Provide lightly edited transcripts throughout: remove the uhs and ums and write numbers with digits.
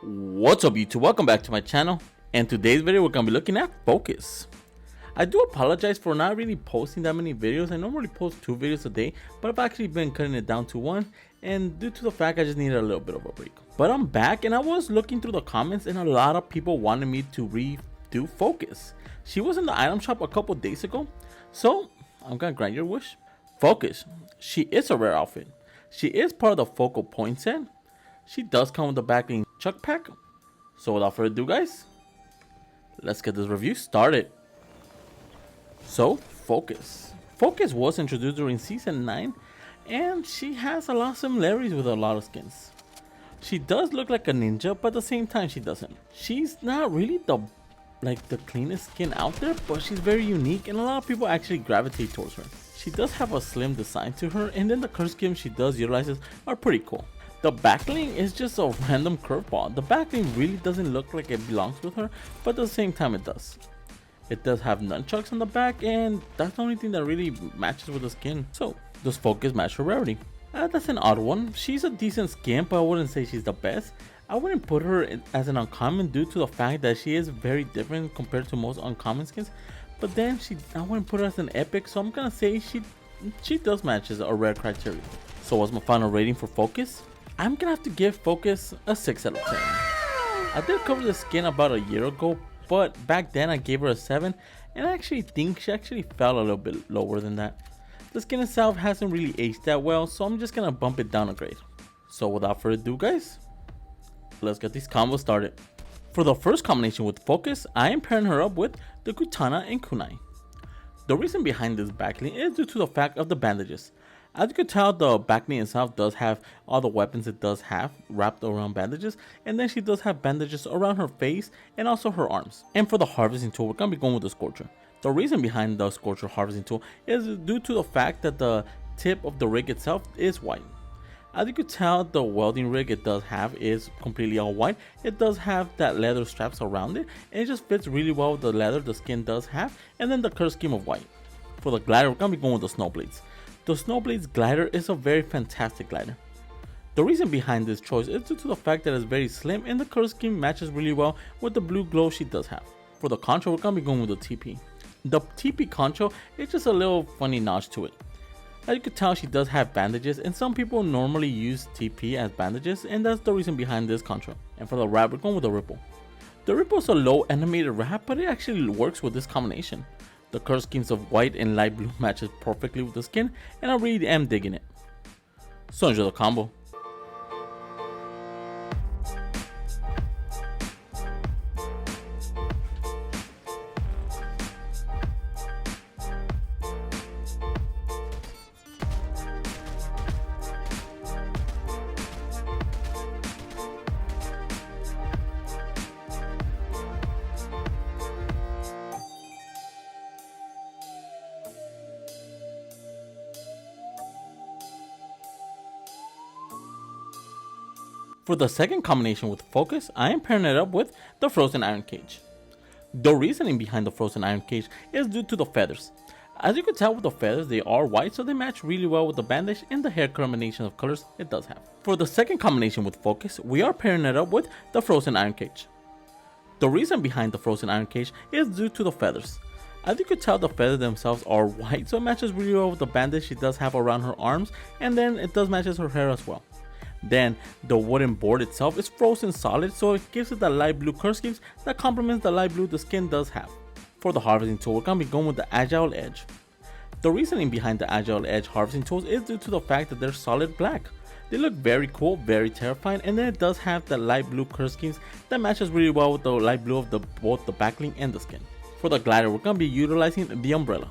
What's up YouTube, welcome back to my channel, and today's video we're going to be looking at focus. I do apologize for not really posting that many videos. I normally post 2 videos a day, but I've actually been cutting it down to 1, and due to the fact I just needed a little bit of a break. But I'm back, and I was looking through the comments and a lot of people wanted me to redo focus. She was in the item shop a couple days ago, so I'm going to grant your wish. Focus, she is a rare outfit. She is part of the focal point set. She does come with the backing chuck pack. So without further ado guys, let's get this review started. So Focus was introduced during season 9 and she has a lot of similarities with a lot of skins. She does look like a ninja, but at the same time she doesn't. She's not really the cleanest skin out there, but she's very unique and a lot of people actually gravitate towards her. She does have a slim design to her, and then the curve schemes she does utilizes are pretty cool. The backling is just a random curveball. The backling really doesn't look like it belongs with her, but at the same time it does. It does have nunchucks on the back, and that's the only thing that really matches with the skin. So, does Focus match her rarity? That's an odd one. She's a decent skin, but I wouldn't say she's the best. I wouldn't put her as an uncommon due to the fact that she is very different compared to most uncommon skins. But then I wouldn't put her as an epic, so I'm gonna say she does match as a rare criteria. So what's my final rating for Focus? I'm gonna have to give Focus a 6 out of 10. I did cover the skin about a year ago, but back then I gave her a 7, and I actually think she actually fell a little bit lower than that. The skin itself hasn't really aged that well, so I'm just gonna bump it down a grade. So without further ado guys, let's get these combos started. For the first combination with Focus, I am pairing her up with the Katana and Kunai. The reason behind this backlink is due to the fact of the bandages. As you can tell, the backlink itself does have all the weapons it does have wrapped around bandages, and then she does have bandages around her face and also her arms. And for the harvesting tool, we're going to be going with the Scorcher. The reason behind the Scorcher harvesting tool is due to the fact that the tip of the rig itself is white. As you can tell, the welding rig it does have is completely all white. It does have that leather straps around it, and it just fits really well with the leather the skin does have, and then the curve scheme of white. For the glider, we're going to be going with the Snowblades. The Snowblades glider is a very fantastic glider. The reason behind this choice is due to the fact that it's very slim and the curve scheme matches really well with the blue glow she does have. For the concho, we're going to be going with the TP. The TP concho is just a little funny notch to it. As you can tell, she does have bandages, and some people normally use TP as bandages, and that's the reason behind this concho. And for the wrap, we're going with the Ripple. The Ripple is a low animated wrap, but it actually works with this combination. The curve schemes of white and light blue matches perfectly with the skin, and I really am digging it. So enjoy the combo. For the second combination with Focus, I am pairing it up with the Frozen Iron Cage. The reasoning behind the Frozen Iron Cage is due to the feathers. As you can tell with the feathers, they are white, so they match really well with the bandage and the hair combination of colors it does have. For the second combination with Focus, we are pairing it up with the Frozen Iron Cage. The reason behind the Frozen Iron Cage is due to the feathers. As you can tell, the feathers themselves are white, so it matches really well with the bandage she does have around her arms, and then it does matches her hair as well. Then the wooden board itself is frozen solid, so it gives it the light blue curve schemes that complements the light blue the skin does have. For the harvesting tool, we're going to be going with the Agile Edge. The reasoning behind the Agile Edge harvesting tools is due to the fact that they're solid black. They look very cool, very terrifying, and then it does have the light blue curve schemes that matches really well with the light blue of both the backlink and the skin. For the glider, we're going to be utilizing the Umbrella.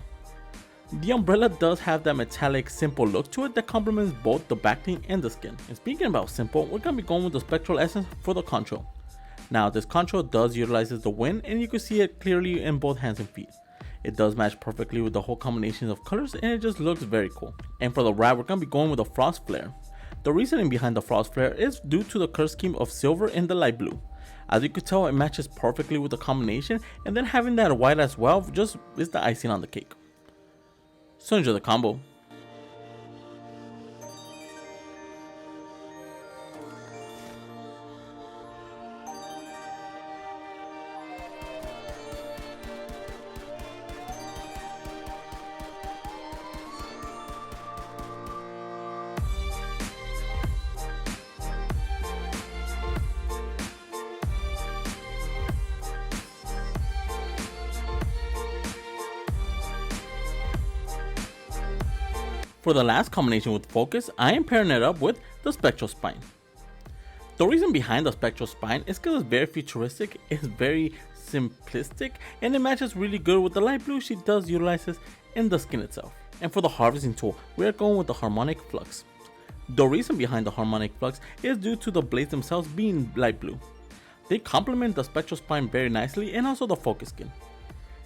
The Umbrella does have that metallic simple look to it that complements both the backlink and the skin. And speaking about simple, we're going to be going with the Spectral Essence for the concho. Now this concho does utilizes the wind, and you can see it clearly in both hands and feet. It does match perfectly with the whole combination of colors, and it just looks very cool. And for the wrap, we're going to be going with the Frost Flare. The reasoning behind the Frost Flare is due to the curve scheme of silver and the light blue. As you can tell, it matches perfectly with the combination, and then having that white as well just is the icing on the cake. So enjoy the combo. For the last combination with focus, I am pairing it up with the Spectral Spine. The reason behind the Spectral Spine is because it's very futuristic, it's very simplistic, and it matches really good with the light blue she does utilizes in the skin itself. And for the harvesting tool, we are going with the Harmonic Flux. The reason behind the Harmonic Flux is due to the blades themselves being light blue. They complement the Spectral Spine very nicely and also the focus skin.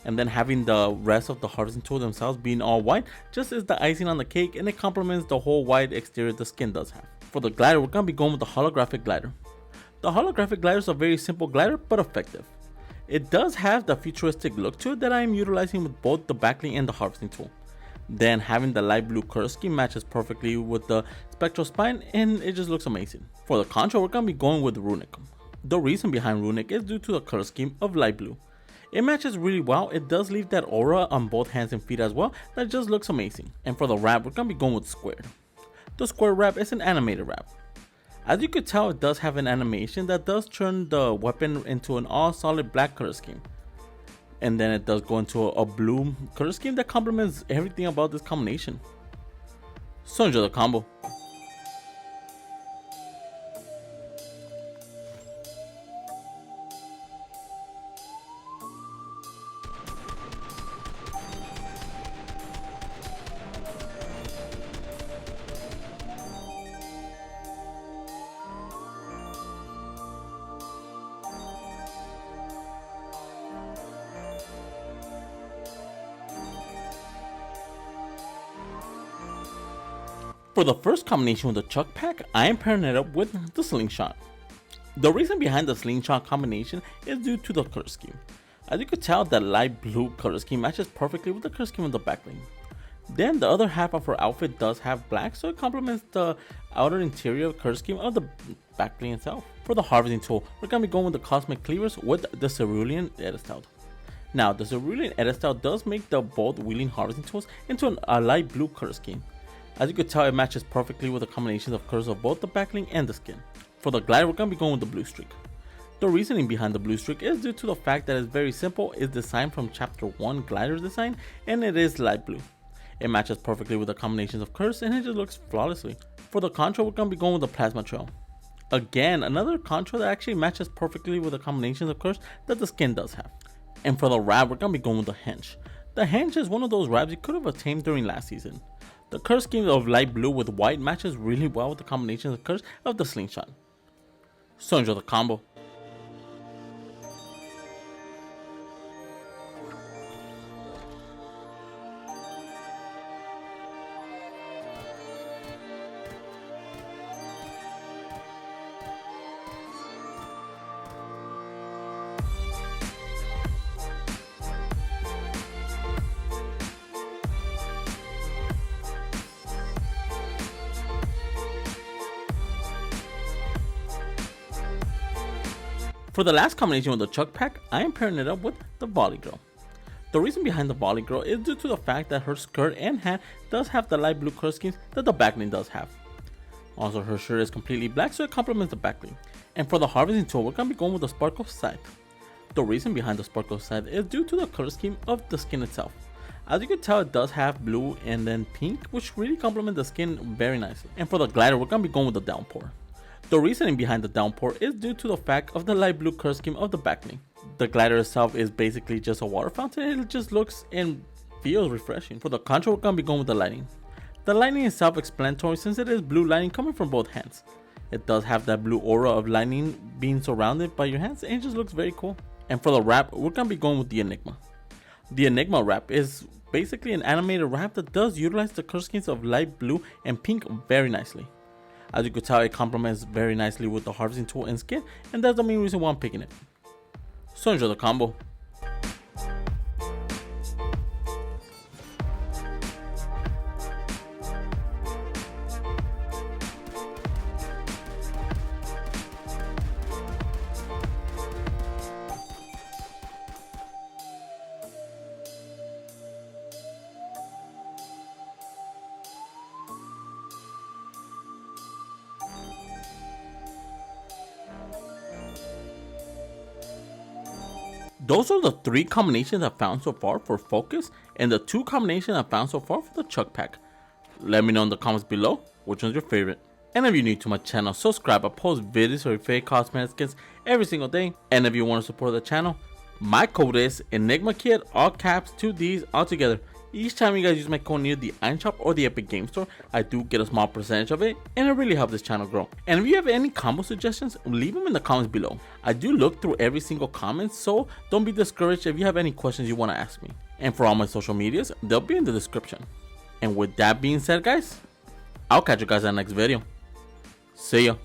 And then having the rest of the harvesting tool themselves being all white just is the icing on the cake, and it complements the whole white exterior the skin does have. For the glider, we're going to be going with the holographic glider. The holographic glider is a very simple glider but effective. It does have the futuristic look to it that I am utilizing with both the backling and the harvesting tool. Then having the light blue color scheme matches perfectly with the Spectral Spine, and it just looks amazing. For the contra, we're going to be going with Runic. The reason behind Runic is due to the color scheme of light blue. It matches really well. It does leave that aura on both hands and feet as well that just looks amazing. And for the wrap, we're going to be going with Squared. The Squared wrap is an animated wrap. As you could tell, it does have an animation that does turn the weapon into an all solid black color scheme. And then it does go into a blue color scheme that complements everything about this combination. So enjoy the combo. For the first combination with the Chuck Pack, I am pairing it up with the Slingshot. The reason behind the Slingshot combination is due to the color scheme. As you could tell, that light blue color scheme matches perfectly with the color scheme of the backling. Then the other half of her outfit does have black, so it complements the outer interior color scheme of the backling itself. For the harvesting tool, we're going to be going with the Cosmic Cleavers with the Cerulean Edestyle. Now, the Cerulean Edestyle does make the both wheeling harvesting tools into a light blue color scheme. As you could tell, it matches perfectly with the combinations of colors of both the backling and the skin. For the glider, we're going to be going with the Blue Streak. The reasoning behind the Blue Streak is due to the fact that it's very simple, it's designed from chapter 1 glider design, and it is light blue. It matches perfectly with the combinations of colors, and it just looks flawlessly. For the contra, we're going to be going with the Plasma Trail. Again, another contra that actually matches perfectly with the combinations of colors that the skin does have. And for the wrap, we're going to be going with the Henge. The Henge is one of those wraps you could have attained during last season. The color scheme of light blue with white matches really well with the combinations of colors of the Slingshot. So enjoy the combo. For the last combination with the Chuck Pack, I am pairing it up with the Volley Girl. The reason behind the Volley Girl is due to the fact that her skirt and hat does have the light blue color schemes that the backling does have. Also, her shirt is completely black, so it complements the backling. And for the harvesting tool, we're going to be going with the Sparkle Scythe. The reason behind the Sparkle Scythe is due to the color scheme of the skin itself. As you can tell, it does have blue and then pink, which really complement the skin very nicely. And for the glider, we're going to be going with the Downpour. The reasoning behind the Downpour is due to the fact of the light blue color scheme of the backling. The glider itself is basically just a water fountain, and it just looks and feels refreshing. For the contra, we're going to be going with the Lightning. The Lightning is self-explanatory since it is blue lightning coming from both hands. It does have that blue aura of lightning being surrounded by your hands, and it just looks very cool. And for the wrap, we're going to be going with the Enigma. The Enigma wrap is basically an animated wrap that does utilize the color schemes of light blue and pink very nicely. As you could tell, it complements very nicely with the harvesting tool and skin, and that's the main reason why I'm picking it. So enjoy the combo. Those are the 3 combinations I found so far for Focus, and the 2 combinations I found so far for the Chuck Pack. Let me know in the comments below which one's your favorite. And if you're new to my channel, subscribe. I post videos for fake cosmetic skins every single day. And if you want to support the channel, my code is ENIGMAKIDD, all caps, 2 D's, all together. Each time you guys use my code near the iron shop or the Epic Game Store, I do get a small percentage of it, and it really helps this channel grow. And if you have any combo suggestions, leave them in the comments below. I do look through every single comment, so don't be discouraged if you have any questions you want to ask me. And for all my social medias, they'll be in the description. And with that being said, guys, I'll catch you guys in the next video. See ya.